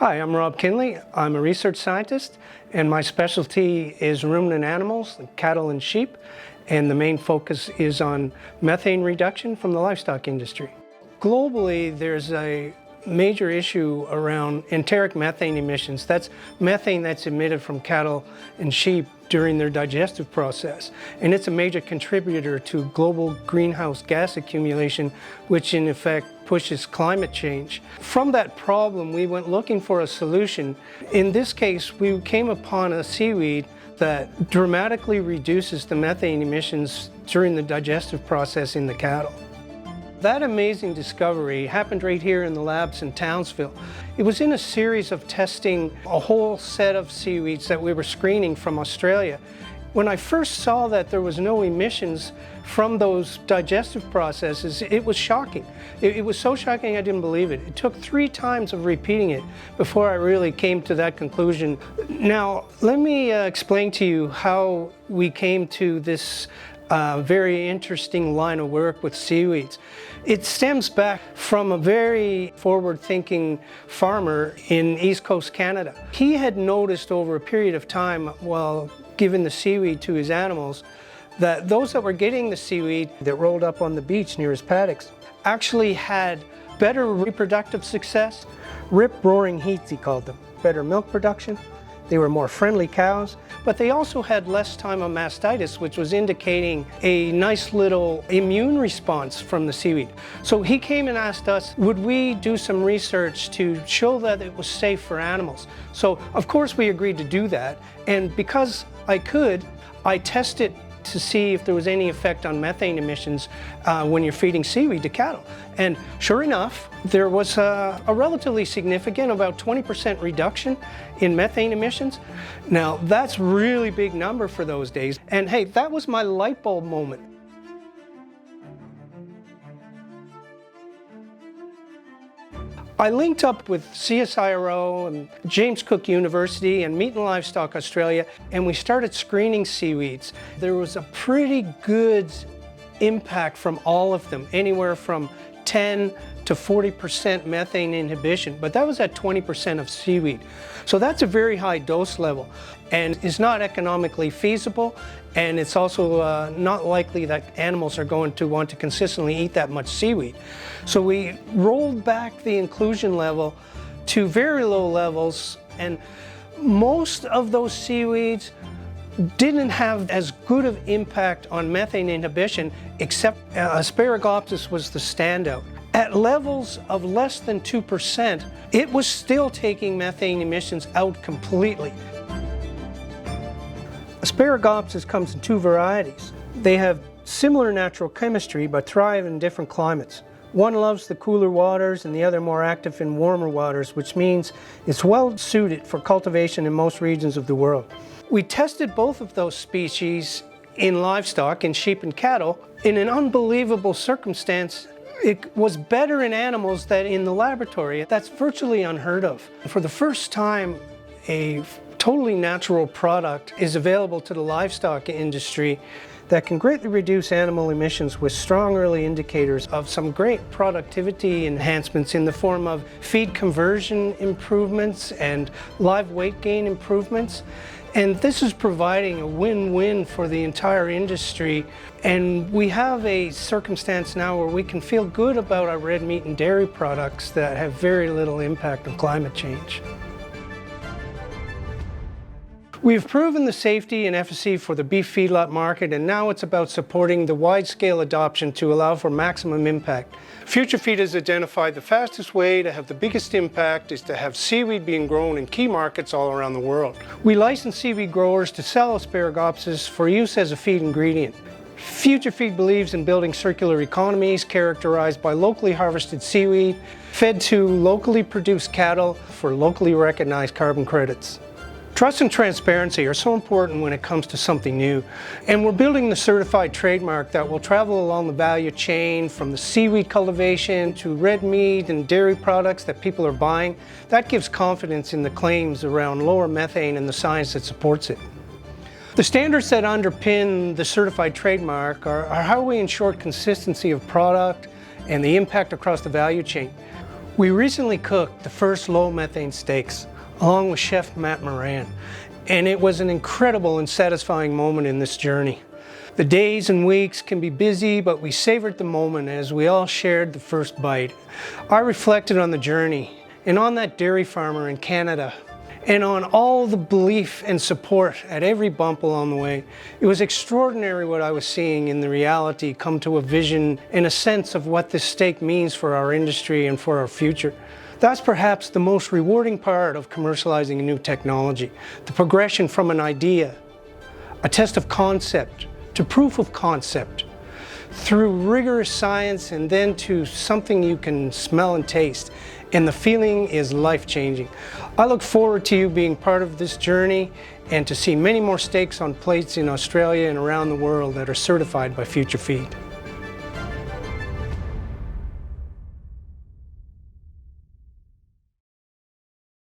Hi, I'm Rob Kinley. I'm a research scientist, and my specialty is ruminant animals, like cattle and sheep, and the main focus is on methane reduction from the livestock industry. Globally, there's a major issue around enteric methane emissions. That's methane that's emitted from cattle and sheep during their digestive process. And it's a major contributor to global greenhouse gas accumulation, which in effect pushes climate change. From that problem, we went looking for a solution. In this case, we came upon a seaweed that dramatically reduces the methane emissions during the digestive process in the cattle. That amazing discovery happened right here in the labs in Townsville. It was in a series of testing a whole set of seaweeds that we were screening from Australia. When I first saw that there was no emissions from those digestive processes, it was shocking. It was so shocking I didn't believe it. It took 3 times of repeating it before I really came to that conclusion. Now, let me explain to you how we came to this very interesting line of work with seaweeds. It stems back from a very forward-thinking farmer in East Coast Canada. He had noticed over a period of time while giving the seaweed to his animals that those that were getting the seaweed that rolled up on the beach near his paddocks actually had better reproductive success, rip-roaring heats he called them, better milk production. They were more friendly cows, but they also had less time on mastitis, which was indicating a nice little immune response from the seaweed. So he came and asked us, would we do some research to show that it was safe for animals? So of course we agreed to do that, and because I could, I tested to see if there was any effect on methane emissions when you're feeding seaweed to cattle. And sure enough, there was a relatively significant, about 20% reduction in methane emissions. Now, that's a really big number for those days. And hey, that was my light bulb moment. I linked up with CSIRO and James Cook University and Meat and Livestock Australia, and we started screening seaweeds. There was a pretty good impact from all of them, anywhere from 10 to 40% methane inhibition, but that was at 20% of seaweed. So that's a very high dose level and is not economically feasible, and it's also not likely that animals are going to want to consistently eat that much seaweed. So we rolled back the inclusion level to very low levels, and most of those seaweeds didn't have as good of impact on methane inhibition, except Asparagopsis was the standout. At levels of less than 2%, it was still taking methane emissions out completely. Asparagopsis comes in 2 varieties. They have similar natural chemistry but thrive in different climates. One loves the cooler waters and the other more active in warmer waters, which means it's well suited for cultivation in most regions of the world. We tested both of those species in livestock, in sheep and cattle. In an unbelievable circumstance, it was better in animals than in the laboratory. That's virtually unheard of. For the first time, a totally natural product is available to the livestock industry that can greatly reduce animal emissions with strong early indicators of some great productivity enhancements in the form of feed conversion improvements and live weight gain improvements. And this is providing a win-win for the entire industry. And we have a circumstance now where we can feel good about our red meat and dairy products that have very little impact on climate change. We've proven the safety and efficacy for the beef feedlot market, and now it's about supporting the wide-scale adoption to allow for maximum impact. FutureFeed has identified the fastest way to have the biggest impact is to have seaweed being grown in key markets all around the world. We license seaweed growers to sell Asparagopsis for use as a feed ingredient. FutureFeed believes in building circular economies characterized by locally harvested seaweed, fed to locally produced cattle for locally recognized carbon credits. Trust and transparency are so important when it comes to something new, and we're building the certified trademark that will travel along the value chain from the seaweed cultivation to red meat and dairy products that people are buying. That gives confidence in the claims around lower methane and the science that supports it. The standards that underpin the certified trademark are how we ensure consistency of product and the impact across the value chain. We recently cooked the first low methane steaks along with Chef Matt Moran, and it was an incredible and satisfying moment in this journey. The days and weeks can be busy, but we savored the moment as we all shared the first bite. I reflected on the journey and on that dairy farmer in Canada and on all the belief and support at every bump along the way. It was extraordinary what I was seeing in the reality come to a vision and a sense of what this steak means for our industry and for our future. That's perhaps the most rewarding part of commercializing a new technology, the progression from an idea, a test of concept, to proof of concept, through rigorous science and then to something you can smell and taste. And the feeling is life-changing. I look forward to you being part of this journey and to see many more steaks on plates in Australia and around the world that are certified by FutureFeed.